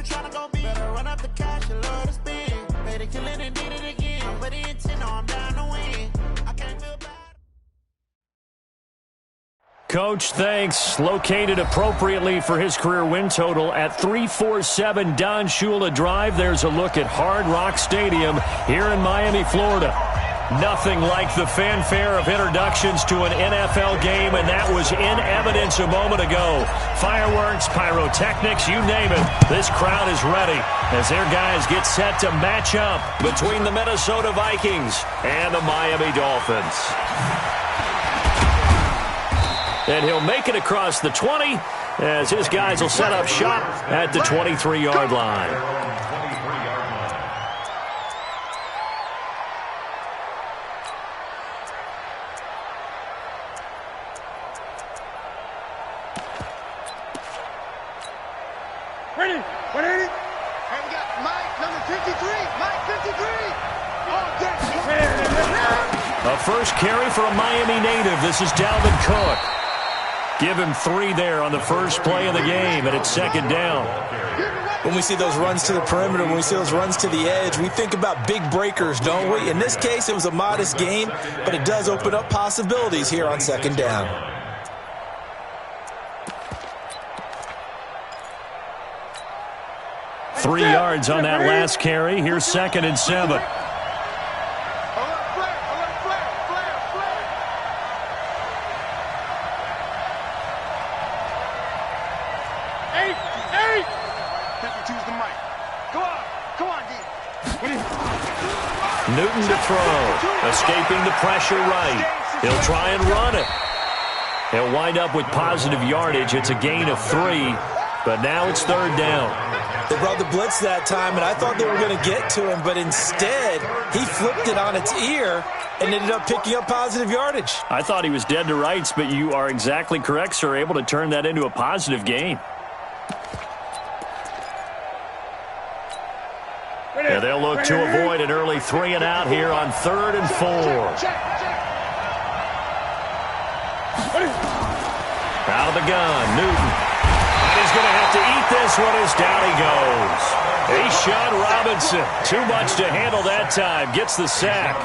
tryna go big. Better run up the cash, you love to spend. Better kill it and did it again. I'm with the intent, no, I'm down to win. I can't feel bad. Coach, thanks. Located appropriately for his career win total at 347 Don Shula Drive. There's a look at Hard Rock Stadium here in Miami, Florida. Nothing like the fanfare of introductions to an NFL game, and that was in evidence a moment ago. Fireworks, pyrotechnics, you name it. This crowd is ready as their guys get set to match up between the Minnesota Vikings and the Miami Dolphins. And he'll make it across the 20 as his guys will set up shop at the 23-yard line. Ready? 180. And we got Mike, number 53. Mike, 53. A first carry for a Miami native. This is Dalvin Cook. Give him 3 there on the first play of the game, and it's second down. When we see those runs to the perimeter, when we see those runs to the edge, we think about big breakers, don't we? In this case, it was a modest gain, but it does open up possibilities here on second down. Three yards on that last carry. Here's second and 7. Newton to throw. Escaping the pressure right. He'll try and run it. He'll wind up with positive yardage. It's a gain of 3, but now it's third down. They brought the blitz that time, and I thought they were going to get to him, but instead he flipped it on its ear and ended up picking up positive yardage. I thought he was dead to rights, but you are exactly correct, sir. Able to turn that into a positive gain. And they'll look to avoid an early 3 and out here on 3rd and 4. Out of the gun, Newton. And he's going to have to eat this one as down he goes. Sean Robinson, too much to handle that time, gets the sack.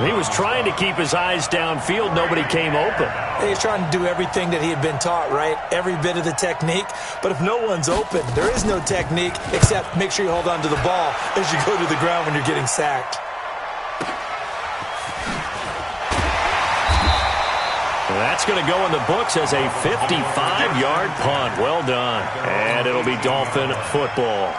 He was trying to keep his eyes downfield. Nobody came open. He was trying to do everything that he had been taught, right? Every bit of the technique. But if no one's open, there is no technique except make sure you hold on to the ball as you go to the ground when you're getting sacked. That's going to go in the books as a 55-yard punt. Well done. And it'll be Dolphin football.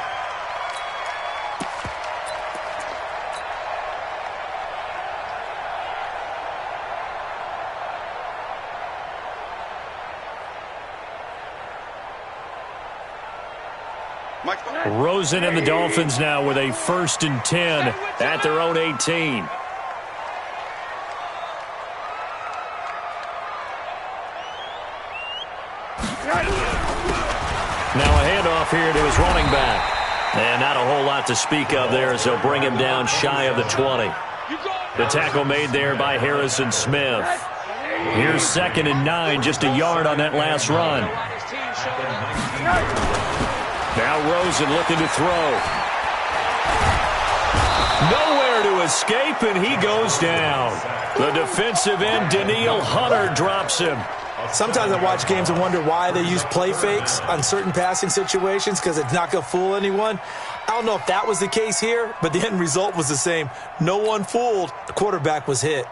Rosen and the Dolphins now with a 1st and 10 at their own 18. Now a handoff here to his running back. And not a whole lot to speak of there as they'll bring him down shy of the 20. The tackle made there by Harrison Smith. Here's 2nd and 9, just a yard on that last run. Now Rosen looking to throw. Nowhere to escape, and he goes down. The defensive end, Daniil Hunter, drops him. Sometimes I watch games and wonder why they use play fakes on certain passing situations because it's not going to fool anyone. I don't know if that was the case here, but the end result was the same. No one fooled. The quarterback was hit.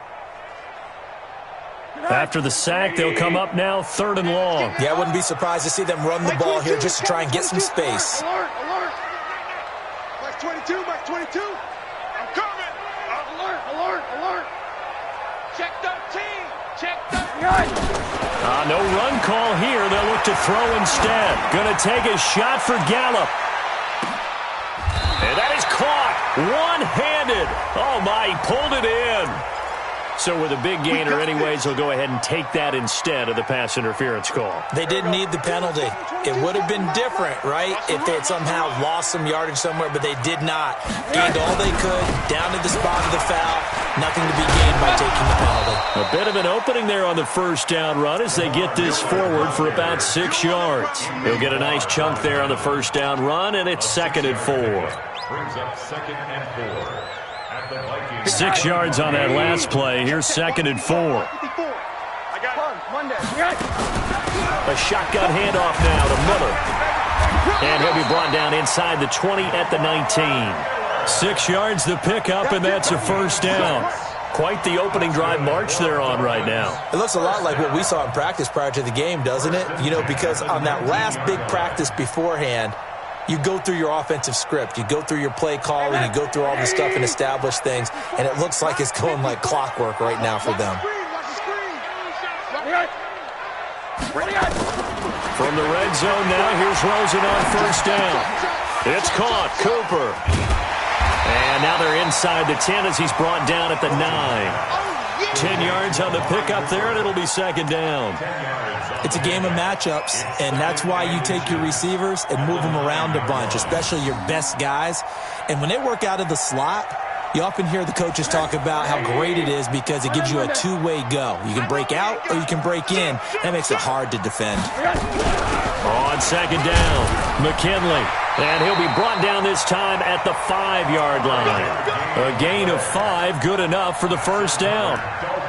After the sack, they'll come up now 3rd and long. Yeah, I wouldn't be surprised to see them run the ball here just to try and get some space. Alert, alert. Mike 22, Mike 22. I'm coming. Alert, alert, alert. Check 13. Check 13. No run call here. They'll look to throw instead. Going to take a shot for Gallup. And that is caught one-handed. Oh, my, he pulled it in. So with a big gainer anyways, they'll go ahead and take that instead of the pass interference call. They didn't need the penalty. It would have been different, right, if they had somehow lost some yardage somewhere, but they did not. Gained all they could, down to the spot of the foul. Nothing to be gained by taking the penalty. A bit of an opening there on the first down run as they get this forward for about 6 yards. He'll get a nice chunk there on the first down run, and it's 2nd and 4. Brings up 2nd and 4. At the Vikings. 6 yards on that last play. Here's 2nd and 4. I got A shotgun handoff now to Miller. And he'll be brought down inside the 20 at the 19. 6 yards the pickup, and that's a first down. Quite the opening drive march they're on right now. It looks a lot like what we saw in practice prior to the game, doesn't it? You know, because on that last big practice beforehand, you go through your offensive script. You go through your play calling. You go through all the stuff and establish things. And it looks like it's going like clockwork right now for them. From the red zone now, here's Rosen on first down. It's caught. Cooper. And now they're inside the 10 as he's brought down at the 9. 10 yards on the pickup there, and it'll be 2nd down. It's a game of matchups, and that's why you take your receivers and move them around a bunch, especially your best guys. And when they work out of the slot, you often hear the coaches talk about how great it is because it gives you a two-way go. You can break out or you can break in. That makes it hard to defend. On 2nd down, McKinley. And he'll be brought down this time at the 5-yard line. A gain of 5, good enough for the first down.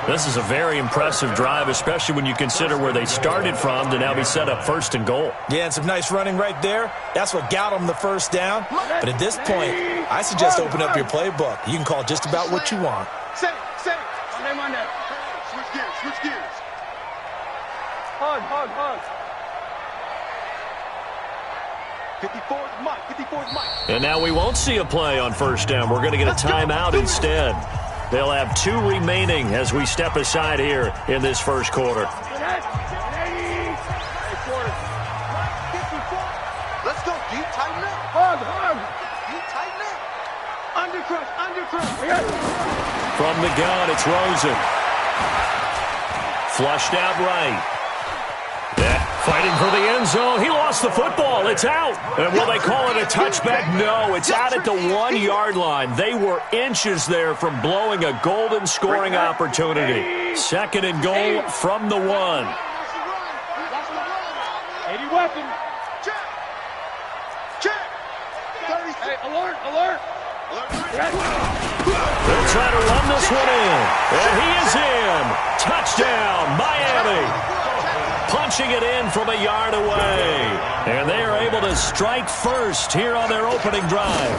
This is a very impressive drive, especially when you consider where they started from to now be set up 1st and goal. Yeah, and some nice running right there. That's what got them the first down. But at this point, I suggest open up your playbook. You can call just about what you want. Set it. Monday. Switch gears. Hug. 54's Mike. And now we won't see a play on first down. We're going to get a timeout instead. They'll have 2 remaining as we step aside here in this first quarter. Let's go. Deep, tighten up. Hug. Deep, tighten up. Undercrush. From the gun, it's Rosen. Flushed out right. Fighting for the end zone. He lost the football. It's out. And will they call it a touchback? No, it's out at the 1-yard line. They were inches there from blowing a golden scoring opportunity. 2nd and goal from the 1. 80 weapon. Check. 30. Hey, alert. They'll try to run this one in. And he is in. Touchdown, Miami. Punching it in from a yard away. And they are able to strike first here on their opening drive.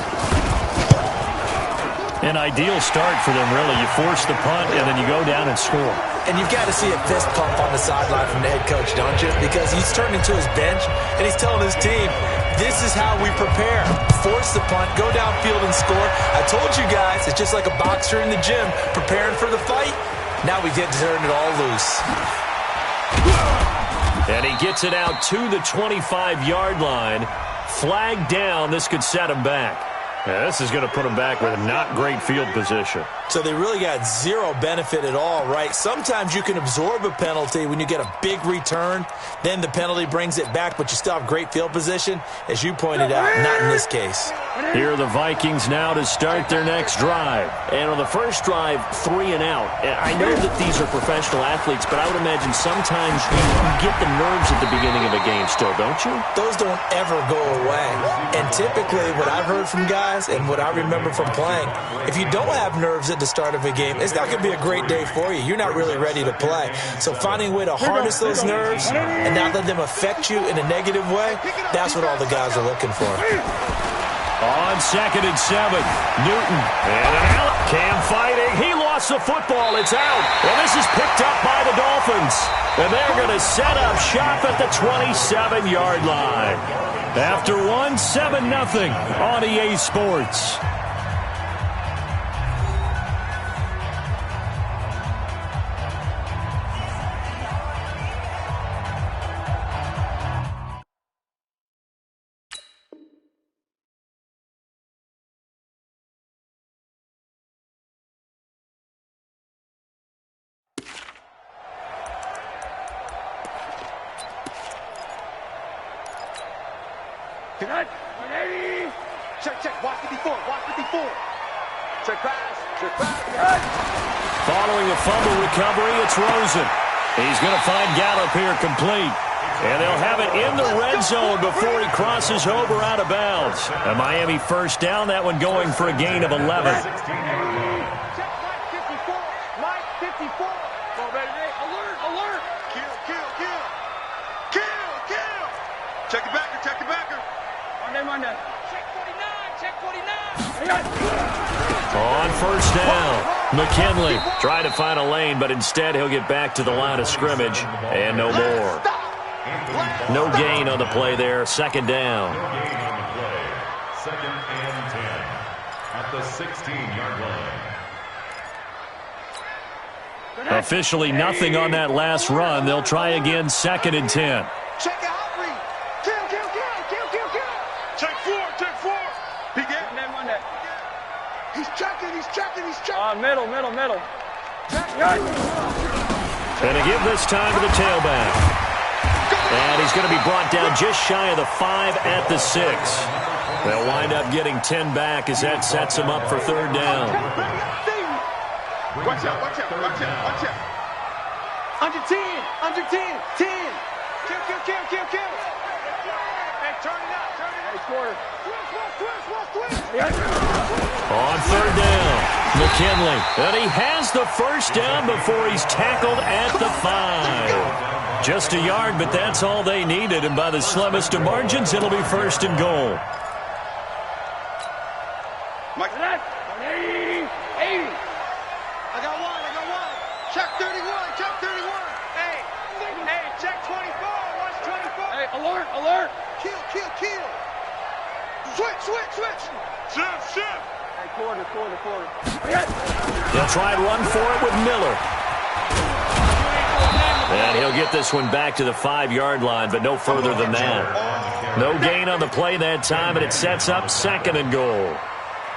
An ideal start for them, really. You force the punt, and then you go down and score. And you've got to see a fist pump on the sideline from the head coach, don't you? Because he's turned into his bench, and he's telling his team, this is how we prepare. Force the punt, go downfield and score. I told you guys, it's just like a boxer in the gym preparing for the fight. Now we get to turn it all loose. And he gets it out to the 25-yard line. Flag down. This could set him back. Yeah, this is going to put him back with a not great field position. So they really got zero benefit at all, right? Sometimes you can absorb a penalty when you get a big return. Then the penalty brings it back, but you still have great field position. As you pointed out, not in this case. Here are the Vikings now to start their next drive. And on the first drive, 3 and out. And I know that these are professional athletes, but I would imagine sometimes you get the nerves at the beginning of a game still, don't you? Those don't ever go away. And typically what I've heard from guys and what I remember from playing, if you don't have nerves at the start of a game, it's not going to be a great day for you. You're not really ready to play. So finding a way to harness those nerves and not let them affect you in a negative way, that's what all the guys are looking for. On 2nd and 7, Newton. And an out. Cam fighting. He lost the football. It's out. And this is picked up by the Dolphins. And they're going to set up shop at the 27-yard line. After 7-0 on EA Sports. Check, check. Watch 54. Watch 54. Check pass. Check pass. Following a fumble recovery, it's Rosen. He's going to find Gallup here complete. And they'll have it in the red zone before he crosses over out of bounds. A Miami first down, that one going for a gain of 11. Check Mike 54. Mike 54. Go, baby. Alert, alert. Kill, kill, kill. Kill, kill. Check your backer, check your backer. Monday. Check 49, check 49. On first down, McKinley trying to find a lane, but instead he'll get back to the line of scrimmage and no more. No gain on the play there. Second down. No gain on the play. Second and 10 at the 16-yard line. Officially nothing on that last run. They'll try again, second and 10. Check out Humphrey. Kill, kill, kill, kill, kill, kill. Check four, check four. He get Monday. He's checking, he's checking, he's checking. Middle. And to give this time to the tailback. And he's going to be brought down just shy of the 5 at the 6. They'll wind up getting 10 back as that sets them up for third down. Watch out. Under 10. 10. Kill. Hey, turn it up. Hey, quarter. Twist. On third down, McKinley. And he has the first down before he's tackled at the 5. Just a yard, but that's all they needed. And by the slimmest of margins, it'll be first and goal. Mike, 80. I got one. Check 31. Hey, check 24. Watch 24. Hey, alert. Kill. Switch. Shift. Hey, quarter. They'll try and run for it with Miller. And he'll get this one back to the 5-yard line, but no further than that. No gain on the play that time, and it sets up second and goal.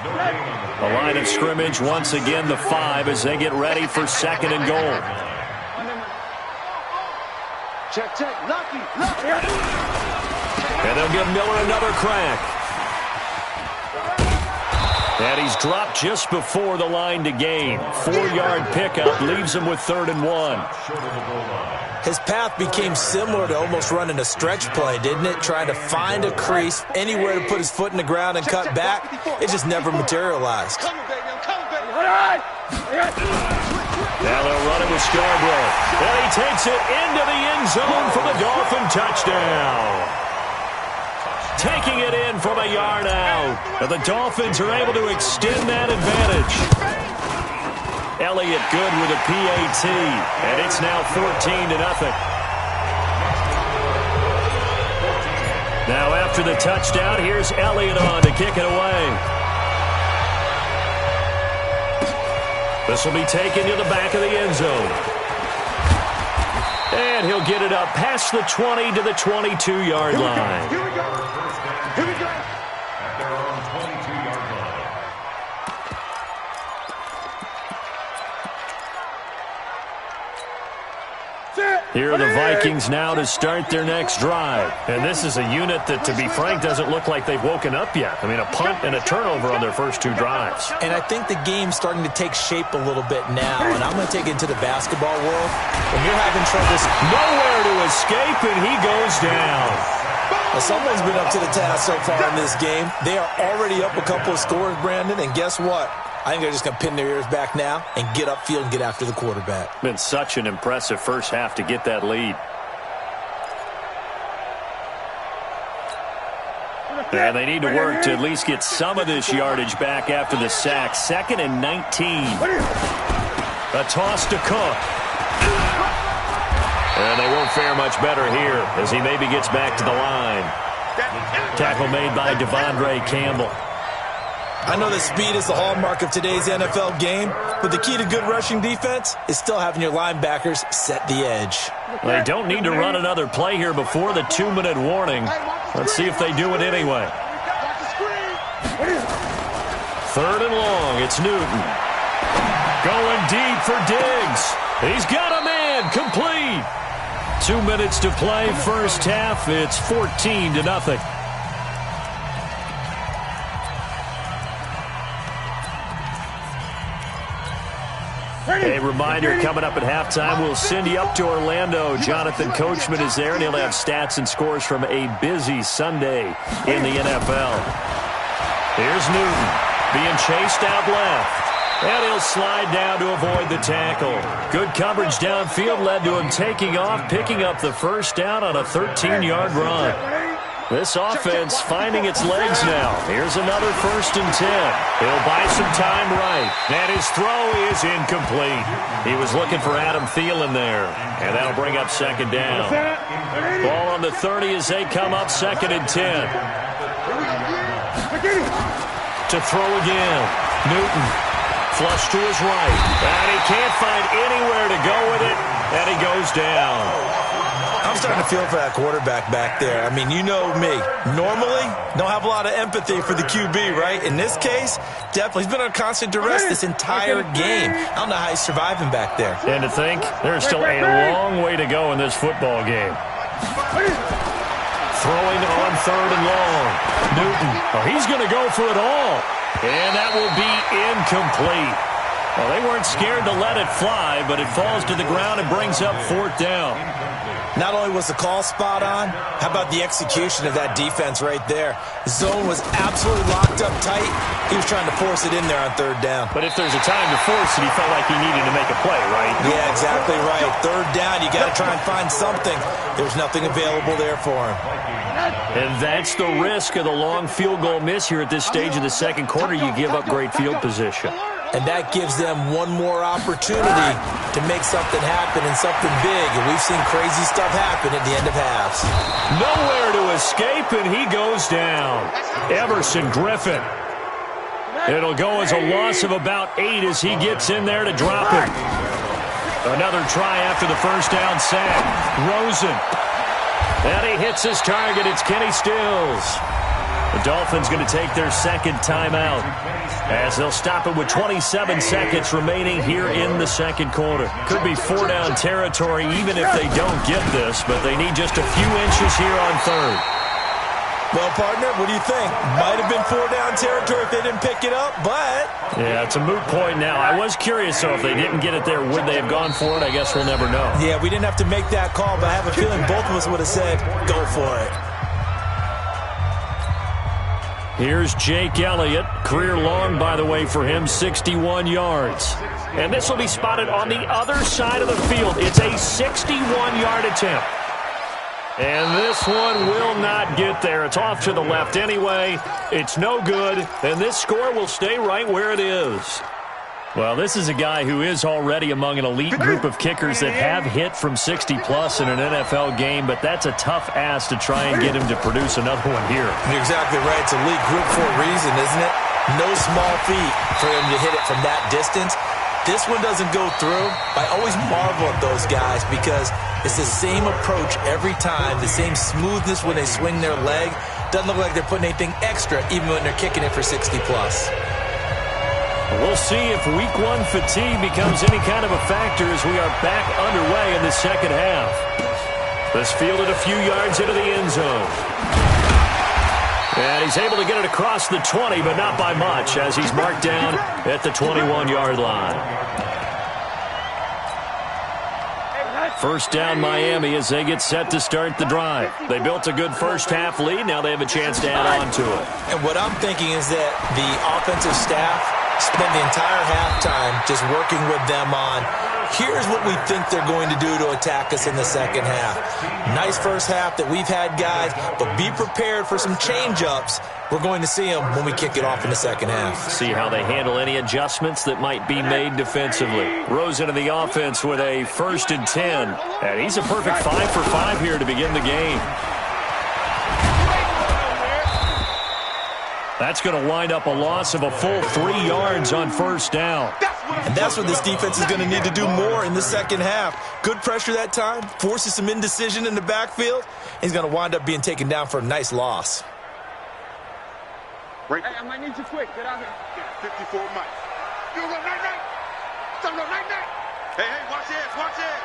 The line of scrimmage, once again, the 5 as they get ready for second and goal. Check. Lucky. And they'll give Miller another crack. And he's dropped just before the line to gain. 4-yard pickup leaves him with third and 1. His path became similar to almost running a stretch play, didn't it? Trying to find a crease, anywhere to put his foot in the ground and cut back. It just never materialized. Come on, baby. Now they'll run it with Scarborough. And he takes it into the end zone for the Dolphin touchdown. Taking it in from a yard out. And the Dolphins are able to extend that advantage. Elliott good with a PAT. And it's now 14-0. Now after the touchdown, here's Elliott on to kick it away. This will be taken to the back of the end zone. And he'll get it up past the 20 to the 22-yard line. Here we go. At their own 22-yard line. Here are the Vikings now to start their next drive. And this is a unit that, to be frank, doesn't look like they've woken up yet. I mean, a punt and a turnover on their first 2 drives. And I think the game's starting to take shape a little bit now. And I'm going to take it to the basketball world. When you're having troubles, nowhere to escape, and he goes down. Well, someone's been up to the task so far in this game. They are already up a couple of scores, Brandon. And guess what? I think they're just going to pin their ears back now and get upfield and get after the quarterback. Been such an impressive first half to get that lead. And they need to work to at least get some of this yardage back after the sack. 2nd and 19. A toss to Cook. And they won't fare much better here as he maybe gets back to the line. Tackle made by Devondre Campbell. I know that speed is the hallmark of today's NFL game, but the key to good rushing defense is still having your linebackers set the edge. They don't need to run another play here before the 2-minute warning. Let's see if they do it anyway. 3rd and long, it's Newton. Going deep for Diggs. He's got a man, complete. 2 minutes to play, first half. It's 14-0. A reminder, coming up at halftime, we'll send you up to Orlando. Jonathan Coachman is there, and he'll have stats and scores from a busy Sunday in the NFL. Here's Newton being chased out left. And he'll slide down to avoid the tackle. Good coverage downfield led to him taking off, picking up the first down on a 13-yard run. This offense finding its legs now. Here's another 1st and 10. He'll buy some time right. And his throw is incomplete. He was looking for Adam Thielen there. And that'll bring up 2nd down. Ball on the 30 as they come up 2nd and 10. To throw again. Newton. Flush to his right. And he can't find anywhere to go with it. And he goes down. I'm starting to feel for that quarterback back there. I mean, you know me. Normally, don't have a lot of empathy for the QB, right? In this case, definitely. He's been on constant duress this entire game. I don't know how he's surviving back there. And to think, there's still a long way to go in this football game. Throwing on 3rd and long. Newton. Oh, he's going to go for it all. And that will be incomplete. Well, they weren't scared to let it fly, but it falls to the ground and brings up 4th down. Not only was the call spot on, how about the execution of that defense right there? The zone was absolutely locked up tight. He was trying to force it in there on 3rd down. But if there's a time to force it, he felt like he needed to make a play, right? Yeah, exactly right. 3rd down, you got to try and find something. There's nothing available there for him. And that's the risk of the long field goal miss here at this stage of the 2nd quarter. You give up great field position. And that gives them one more opportunity to make something happen and something big. And we've seen crazy stuff happen at the end of halves. Nowhere to escape, and he goes down. Everson Griffin. It'll go as a loss of about 8 as he gets in there to drop it. Another try after the 1st down sack. Rosen. And he hits his target. It's Kenny Stills. The Dolphins going to take their 2nd timeout as they'll stop it with 27 seconds remaining here in the 2nd quarter. Could be 4-down territory even if they don't get this, but they need just a few inches here on 3rd. Well, partner, what do you think? Might have been 4-down territory if they didn't pick it up, but... Yeah, it's a moot point now. I was curious, though, if they didn't get it there, would they have gone for it? I guess we'll never know. Yeah, we didn't have to make that call, but I have a feeling both of us would have said, go for it. Here's Jake Elliott. Career long, by the way, for him, 61 yards. And this will be spotted on the other side of the field. It's a 61-yard attempt. And this one will not get there. It's off to the left anyway. It's no good. And this score will stay right where it is. Well, this is a guy who is already among an elite group of kickers that have hit from 60-plus in an NFL game, but that's a tough ask to try and get him to produce another one here. You're exactly right. It's elite group for a reason, isn't it? No small feat for him to hit it from that distance. This one doesn't go through. I always marvel at those guys because it's the same approach every time, the same smoothness when they swing their leg. Doesn't look like they're putting anything extra even when they're kicking it for 60-plus. We'll see if week 1 fatigue becomes any kind of a factor as we are back underway in the 2nd half. This fielded a few yards into the end zone. And he's able to get it across the 20, but not by much as he's marked down at the 21-yard line. 1st down Miami as they get set to start the drive. They built a good first half lead. Now they have a chance to add on to it. And what I'm thinking is that the offensive staff spend the entire halftime just working with them on, here's what we think they're going to do to attack us in the 2nd half. Nice first half that we've had, guys, but be prepared for some change-ups. We're going to see them when we kick it off in the 2nd half. See how they handle any adjustments that might be made defensively. Rose into the offense with a 1st and 10. And he's a perfect 5 for 5 here to begin the game. That's going to wind up a loss of a full 3 yards on 1st down. And that's what this defense is going to need to do more in the 2nd half. Good pressure that time, forces some indecision in the backfield. He's going to wind up being taken down for a nice loss. Hey, I might need you quick. Get out here. 54 Mike. You run night. Don't run night. Hey, watch this, watch this.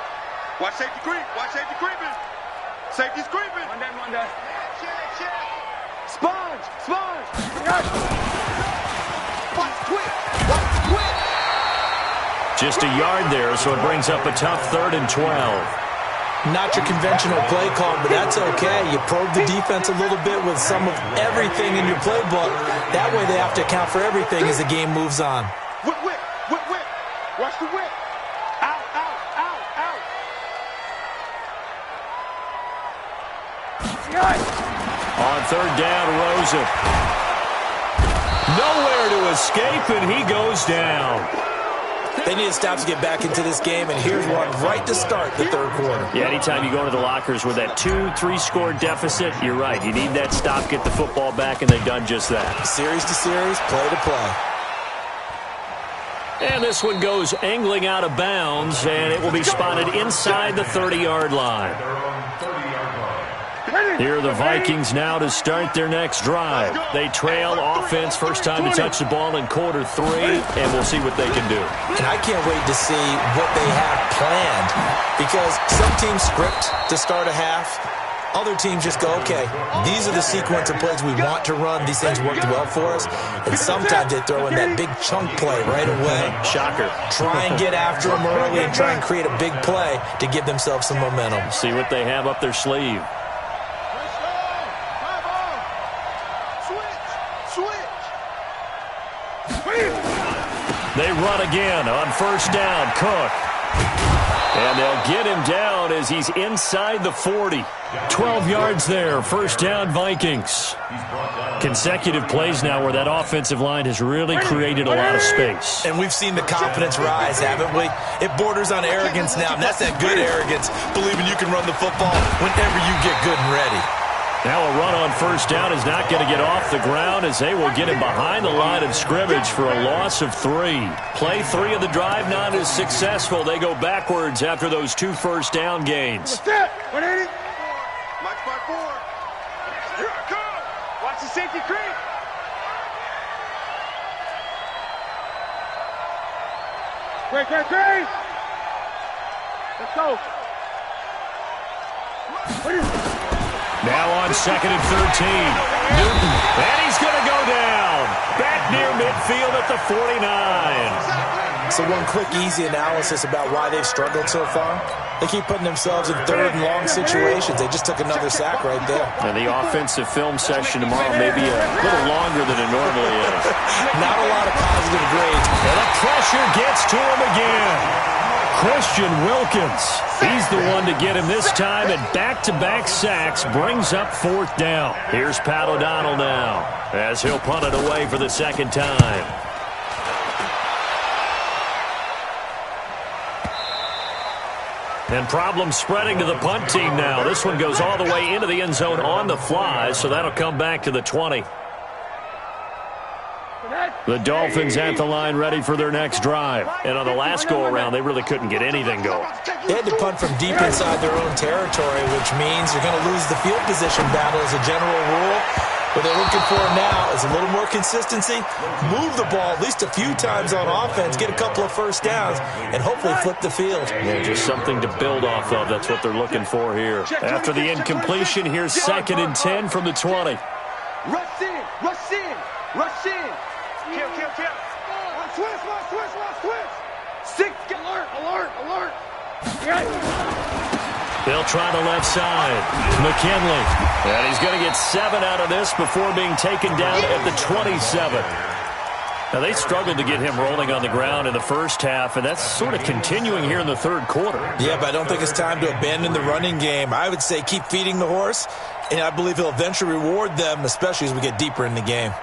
Watch safety creep. Watch safety creeping. Safety's creeping. One day. Check. Sponge. Watch quick. Just a yard there, so it brings up a tough 3rd and 12. Not your conventional play call, but that's okay. You probe the defense a little bit with some of everything in your playbook. That way they have to account for everything as the game moves on. Whip. Watch the whip. Out. On 3rd down, Rosen. Nowhere to escape, and he goes down. They need to stop to get back into this game, and here's one right to start the 3rd quarter. Yeah, anytime you go to the lockers with that 2-3 score deficit, you're right. You need that stop, get the football back, and they've done just that. Series to series, play to play. And this one goes angling out of bounds, and it will be spotted inside the 30-yard line. Here are the Vikings now to start their next drive. They trail offense, first time to touch the ball in quarter 3, and we'll see what they can do. And I can't wait to see what they have planned, because some teams script to start a half. Other teams just go, okay, these are the sequence of plays we want to run. These things worked well for us. And sometimes they throw in that big chunk play right away. Shocker. Try and get after them early and try and create a big play to give themselves some momentum. See what they have up their sleeve. They run again on 1st down. Cook. And they'll get him down as he's inside the 40. 12 yards there. 1st down, Vikings. Consecutive plays now where that offensive line has really created a lot of space. And we've seen the confidence rise, haven't we? It borders on arrogance now, and that's that good arrogance, believing you can run the football whenever you get good and ready. Now a run on 1st down is not going to get off the ground as they will get him behind the line of scrimmage for a loss of 3. Play 3 of the drive not as successful. They go backwards after those 2 first down gains. 180. Mike's by 4. Here I come. Watch the safety creep. Great. Let's go. Now on 2nd and 13. Newton. And he's going to go down. Back near midfield at the 49. So one quick, easy analysis about why they've struggled so far. They keep putting themselves in 3rd and long situations. They just took another sack right there. And the offensive film session tomorrow may be a little longer than it normally is. Not a lot of positive grades. And the pressure gets to him again. Christian Wilkins. He's the one to get him this time, and back-to-back sacks brings up 4th down. Here's Pat O'Donnell now as he'll punt it away for the 2nd time. And problems spreading to the punt team now. This one goes all the way into the end zone on the fly, so that'll come back to the 20. The Dolphins at the line ready for their next drive. And on the last go-around, they really couldn't get anything going. They had to punt from deep inside their own territory, which means you're going to lose the field position battle as a general rule. What they're looking for now is a little more consistency, move the ball at least a few times on offense, get a couple of first downs, and hopefully flip the field. Yeah, just something to build off of. That's what they're looking for here. After the incompletion, here's 2nd and 10 from the 20. Rush in. Kill. Switch. 6, alert. They'll try the left side. McKinley. And he's going to get 7 out of this before being taken down at the 27. Now, they struggled to get him rolling on the ground in the first half, and that's sort of continuing here in the 3rd quarter. Yeah, but I don't think it's time to abandon the running game. I would say keep feeding the horse, and I believe he'll eventually reward them, especially as we get deeper in the game.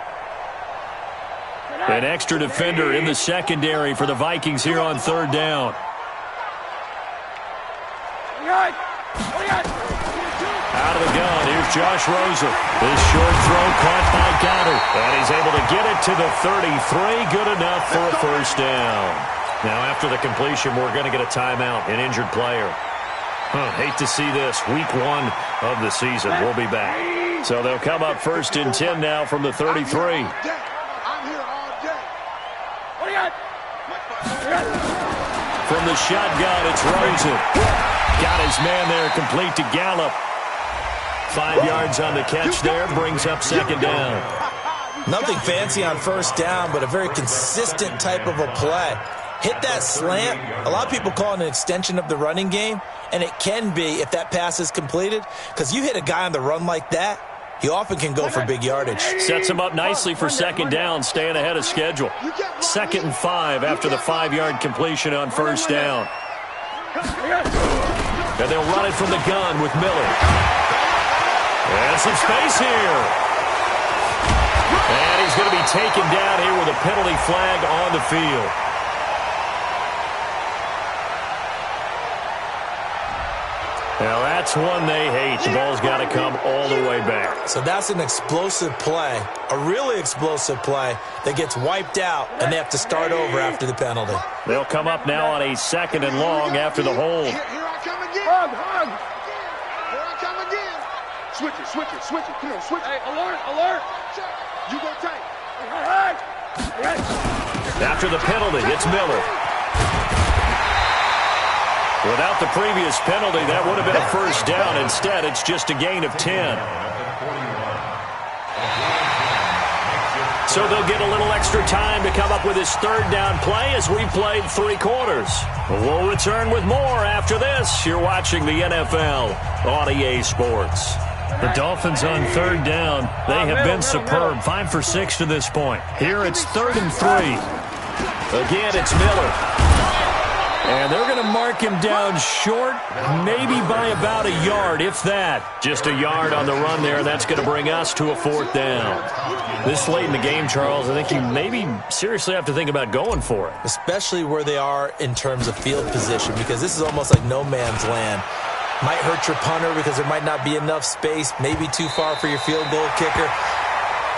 An extra defender in the secondary for the Vikings here on 3rd down. Out of the gun, here's Josh Rosen. This short throw caught by Goddard. And he's able to get it to the 33. Good enough for a first down. Now, after the completion, we're going to get a timeout, an injured player. Hate to see this. Week 1 of the season. We'll be back. So they'll come up 1st and 10 now from the 33. I'm here all day. What do you got? From the shotgun, it's Rosen. Got his man there, complete to Gallup. 5 yards on the catch there, brings up 2nd down. Nothing fancy on first down, but a very consistent type of a play. hit that slant. A lot of people call it an extension of the running game, and it can be if that pass is completed, because you hit a guy on the run like that, he often can go for big yardage. Sets him up nicely for second down, staying ahead of schedule. 2nd and 5 after the 5-yard completion on first down. And they'll run it from the gun with Miller. And some space here. And he's going to be taken down here with a penalty flag on the field. Now, that's one they hate. The ball's got to come all the way back. So that's an explosive play, a really explosive play that gets wiped out, and they have to start over after the penalty. They'll come up now on a 2nd and long after the hold. Here I come again. Hug. Here I come again. Switch it. Come on, switch it. Hey, alert. You go tight. After the penalty, it's Miller. Without the previous penalty, that would have been a first down. Instead, it's just a gain of 10. So they'll get a little extra time to come up with his 3rd down play as we played 3 quarters. We'll return with more after this. You're watching the NFL on EA Sports. The Dolphins on 3rd down. They have been superb. 5 for 6 to this point. Here it's 3rd and 3. Again, it's Miller. And they're going to mark him down short, maybe by about a yard, if that. Just a yard on the run there. That's going to bring us to a 4th down. This late in the game, Charles, I think you maybe seriously have to think about going for it. Especially where they are in terms of field position, because this is almost like no man's land. Might hurt your punter because there might not be enough space, maybe too far for your field goal kicker.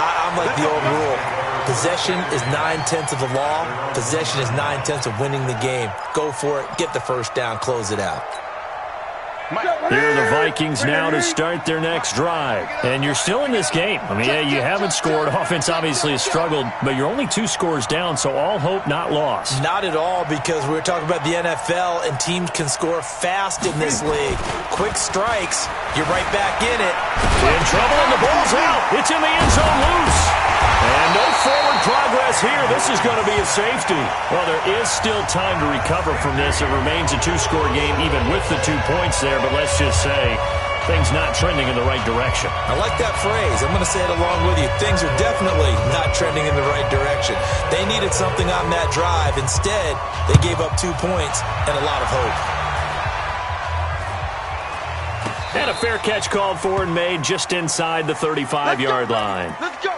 I'm like the old rule. Possession is 9/10 of the law. Possession is 9/10 of winning the game. Go for it. Get the first down. Close it out. Here are the Vikings now to start their next drive. And you're still in this game. I mean, yeah, you haven't scored. Offense obviously has struggled, but you're only 2 scores down, so all hope not lost. Not at all, because we were talking about the NFL, and teams can score fast in this league. Quick strikes, you're right back in it. In trouble, and the ball's out. It's in the end zone loose. And no forward progress here. This is going to be a safety. Well, there is still time to recover from this. It remains a 2-score game even with the 2 points there, but let's just say things not trending in the right direction. I like that phrase. I'm going to say it along with you. Things are definitely not trending in the right direction. They needed something on that drive. Instead, they gave up 2 points and a lot of hope. And a fair catch called for and made just inside the 35-yard line. Let's go.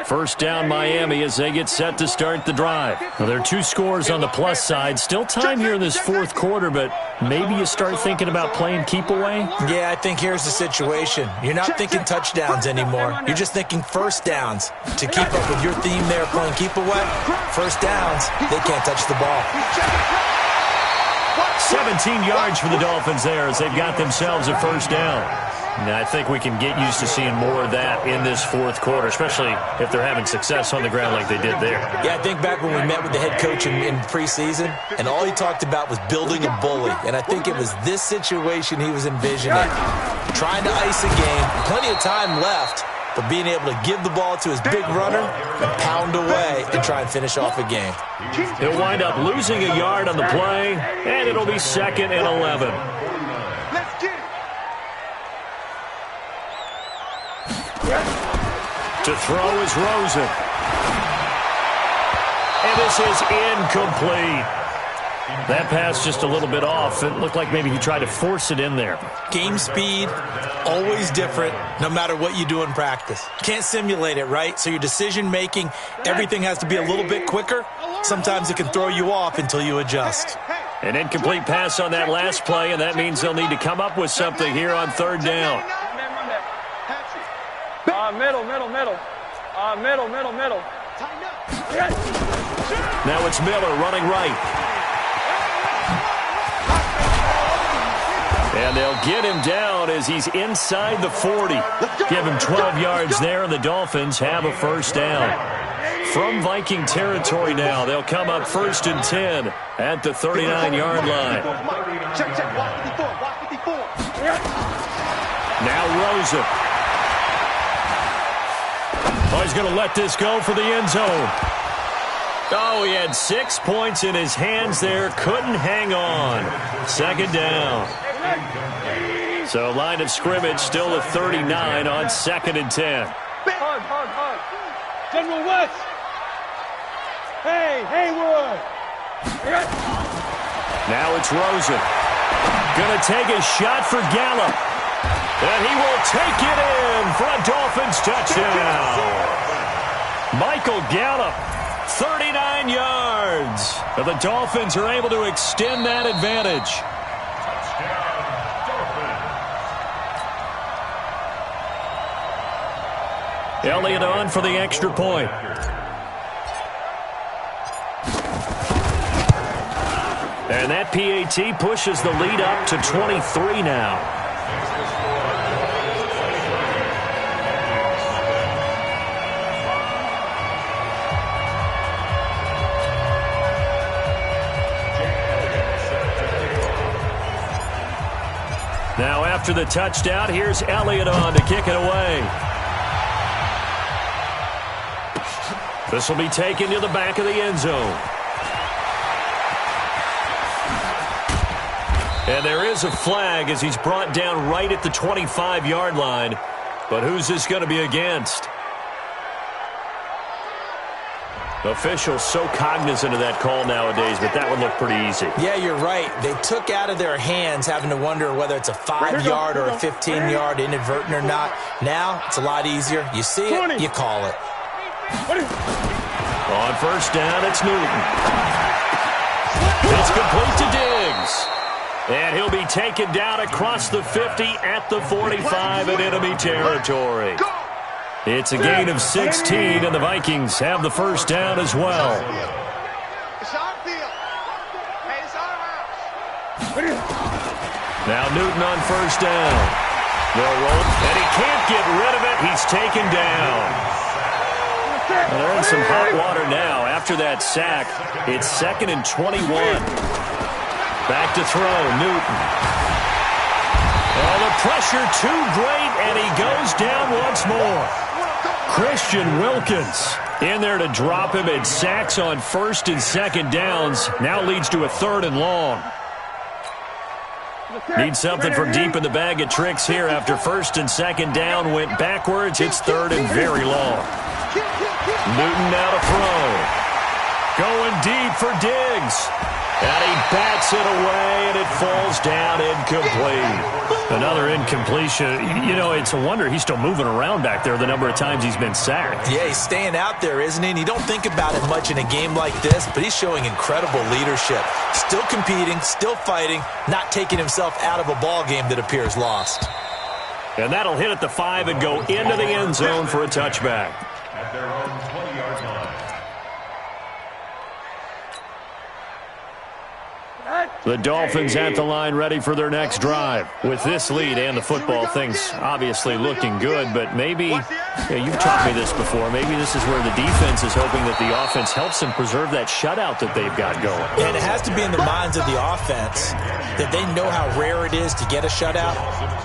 First down Miami as they get set to start the drive. Well, there are 2 scores on the plus side. Still time here in this 4th quarter, but maybe you start thinking about playing keep away? Yeah, I think here's the situation. You're not thinking touchdowns anymore. You're just thinking first downs. To keep up with your theme there, playing keep away, first downs, they can't touch the ball. 17 yards for the Dolphins there as they've got themselves a first down. And I think we can get used to seeing more of that in this 4th quarter, especially if they're having success on the ground like they did there. Yeah, I think back when we met with the head coach in preseason, and all he talked about was building a bully. And I think it was this situation he was envisioning. Trying to ice a game, plenty of time left, but being able to give the ball to his big runner and pound away and try and finish off a game. He'll wind up losing a yard on the play, and it'll be 2nd and 11. Let's get it. To throw is Rosen. And this is incomplete. That pass just a little bit off. It looked like maybe he tried to force it in there. Game speed, always different, no matter what you do in practice. Can't simulate it, right? So your decision-making, everything has to be a little bit quicker. Sometimes it can throw you off until you adjust. An incomplete pass on that last play, and that means they'll need to come up with something here on 3rd down. Middle. Now it's Miller running right. And they'll get him down as he's inside the 40. Give him 12 yards there, and the Dolphins have a first down. From Viking territory now, they'll come up 1st and 10 at the 39-yard line. Check. Walk 54. Now Rosen. Oh, he's going to let this go for the end zone. Oh, he had 6 points in his hands there. Couldn't hang on. Second down. So line of scrimmage still at 39 on 2nd and 10. Hard. General West. Hey, Haywood. Now it's Rosen. Going to take a shot for Gallup. And he will take it in for a Dolphins touchdown. Michael Gallup, 39 yards. And the Dolphins are able to extend that advantage. Elliott on for the extra point. And that PAT pushes the lead up to 23 now. Now after the touchdown, here's Elliott on to kick it away. This will be taken to the back of the end zone. And there is a flag as he's brought down right at the 25-yard line. But who's this going to be against? Officials so cognizant of that call nowadays, but that would look pretty easy. Yeah, you're right. They took out of their hands having to wonder whether it's a 5-yard or a 15-yard inadvertent or not. Now, it's a lot easier. You see it, you call it. On first down, it's Newton. It's complete to Diggs. And he'll be taken down across the 50 at the 45 in enemy territory. It's a gain of 16, and the Vikings have the first down as well. It's our field. Hey, it's our house. Now Newton on first down. They'll roll, and he can't get rid of it. He's taken down. Well, they're in some hot water now. After that sack, it's 2nd and 21. Back to throw, Newton. Oh, the pressure too great, and he goes down once more. Christian Wilkins in there to drop him. It sacks on 1st and 2nd downs. Now leads to a 3rd and long. Need something from deep in the bag of tricks here. After 1st and 2nd down went backwards, it's 3rd and very long. Newton now to throw. Going deep for Diggs. And he bats it away, and it falls down incomplete. Another incompletion. You know, it's a wonder he's still moving around back there the number of times he's been sacked. Yeah, he's staying out there, isn't he? And you don't think about it much in a game like this, but he's showing incredible leadership. Still competing, still fighting, not taking himself out of a ball game that appears lost. And that'll hit at the 5 and go into the end zone for a touchback. At their own 20-yard line. The Dolphins at the line ready for their next drive. With this lead and the football, things obviously looking good, but maybe, you've taught me this before, maybe this is where the defense is hoping that the offense helps them preserve that shutout that they've got going. And it has to be in the minds of the offense that they know how rare it is to get a shutout.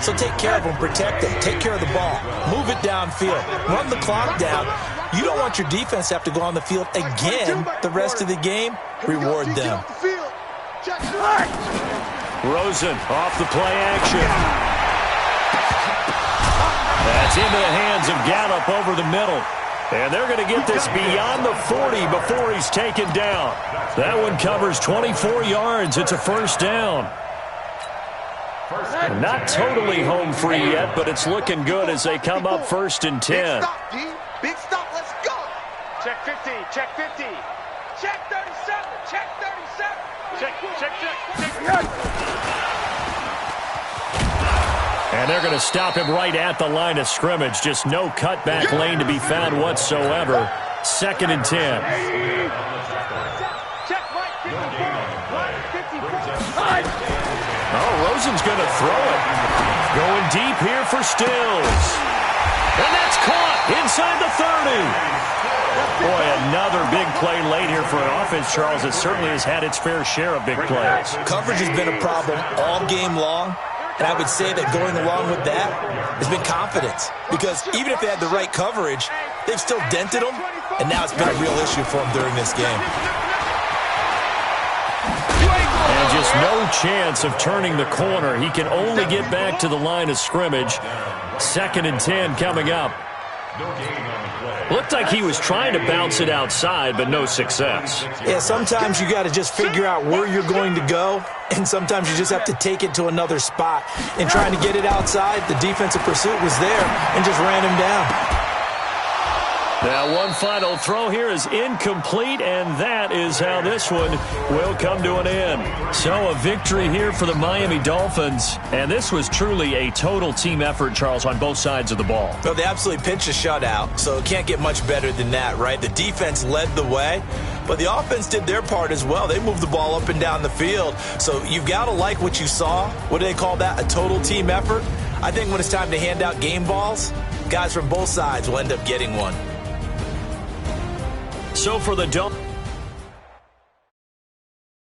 So take care of them, protect them, take care of the ball, move it downfield, run the clock down. You don't want your defense to have to go on the field again the rest of the game. Reward them. Rosen off the play action. That's into the hands of Gallup over the middle. And they're going to get this beyond the 40 before he's taken down. That one covers 24 yards. It's a first down. Not totally home free yet, but it's looking good as they come up 1st and 10. Big stop, let's go. Check 50, check 50. Check 37, check 37. Check. And they're going to stop him right at the line of scrimmage. Just no cutback lane to be found whatsoever. 2nd and 10. Check right 54. Oh, Rosen's going to throw it. Going deep here for Stills. And that's caught inside the 30. Boy, another big play late here for an offense, Charles, that certainly has had its fair share of big plays. Coverage has been a problem all game long. And I would say that going along with that has been confidence. Because even if they had the right coverage, they've still dented them, and now it's been a real issue for them during this game. And just no chance of turning the corner. He can only get back to the line of scrimmage. 2nd and 10 coming up. Looked like he was trying to bounce it outside, but no success. Yeah, sometimes you got to just figure out where you're going to go, and sometimes you just have to take it to another spot. And trying to get it outside, the defensive pursuit was there and just ran him down. Now, one final throw here is incomplete, and that is how this one will come to an end. So a victory here for the Miami Dolphins, and this was truly a total team effort, Charles, on both sides of the ball. Well, they absolutely pinched a shutout, so it can't get much better than that, right? The defense led the way, but the offense did their part as well. They moved the ball up and down the field, so you've got to like what you saw. What do they call that? A total team effort? I think when it's time to hand out game balls, guys from both sides will end up getting one. So for the Dolphins.